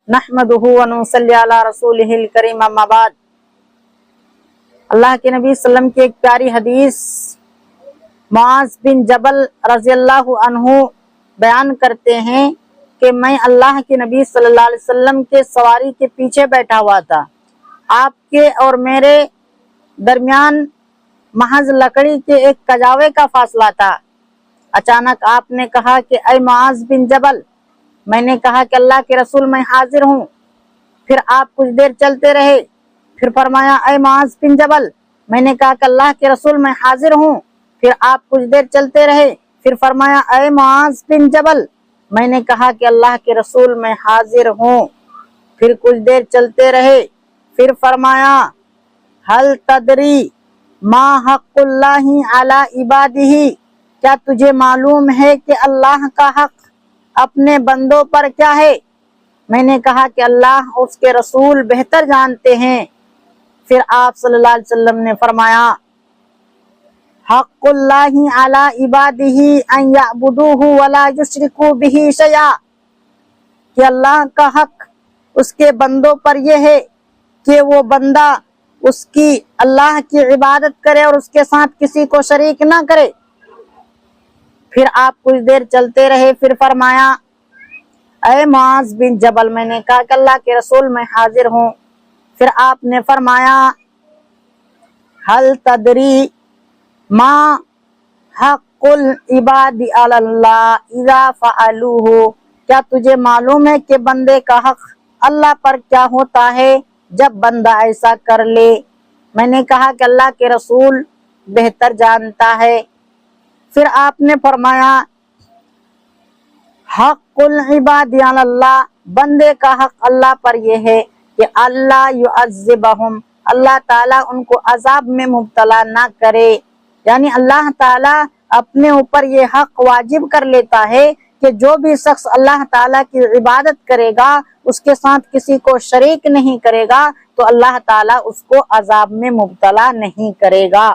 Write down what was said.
نحمدہ ونصلی علی رسولہ الکریم اما بعد۔ اللہ کے نبی صلی اللہ علیہ وسلم کی ایک پیاری حدیث معاذ بن جبل رضی اللہ عنہ بیان کرتے ہیں کہ میں اللہ کے نبی صلی اللہ علیہ وسلم کے سواری کے پیچھے بیٹھا ہوا تھا۔ آپ کے اور میرے درمیان محض لکڑی کے ایک کجاوے کا فاصلہ تھا۔ اچانک آپ نے کہا کہ اے معاذ بن جبل، میں نے کہا کہ اللہ کے رسول میں حاضر ہوں۔ پھر آپ کچھ دیر چلتے رہے، پھر فرمایا اے معاذ بن جبل، میں نے کہا کہ اللہ کے رسول میں حاضر ہوں۔ پھر آپ کچھ دیر چلتے رہے، پھر فرمایا اے معاذ بن جبل، میں نے کہا کہ اللہ کے رسول میں حاضر ہوں۔ پھر کچھ دیر چلتے رہے، پھر فرمایا ہل تدری ما حق اللہ علی عبادہ، کیا تجھے معلوم ہے کہ اللہ کا حق اپنے بندوں پر کیا ہے؟ میں نے کہا کہ اللہ اور اس کے رسول بہتر جانتے ہیں۔ پھر آپ صلی اللہ علیہ وسلم نے فرمایا حق اللہ علی عبادہ ان یعبدوہ ولا یشرکوا بہ شیئا، کہ اللہ کا حق اس کے بندوں پر یہ ہے کہ وہ بندہ اس کی اللہ کی عبادت کرے اور اس کے ساتھ کسی کو شریک نہ کرے۔ پھر آپ کچھ دیر چلتے رہے، پھر فرمایا اے معاذ بن جبل، میں نے کہا کہ اللہ کے رسول میں حاضر ہوں۔ پھر آپ نے فرمایا ہل تدری ما حق العباد علی اللہ اذا فعلوہ، کیا تجھے معلوم ہے کہ بندے کا حق اللہ پر کیا ہوتا ہے جب بندہ ایسا کر لے؟ میں نے کہا کہ اللہ کے رسول بہتر جانتا ہے۔ پھر آپ نے فرمایا حق العباد علی اللہ، بندے کا حق اللہ پر یہ ہے کہ اللہ یعذبہم، اللہ تعالیٰ ان کو عذاب میں مبتلا نہ کرے۔ یعنی اللہ تعالیٰ اپنے اوپر یہ حق واجب کر لیتا ہے کہ جو بھی شخص اللہ تعالیٰ کی عبادت کرے گا، اس کے ساتھ کسی کو شریک نہیں کرے گا، تو اللہ تعالیٰ اس کو عذاب میں مبتلا نہیں کرے گا۔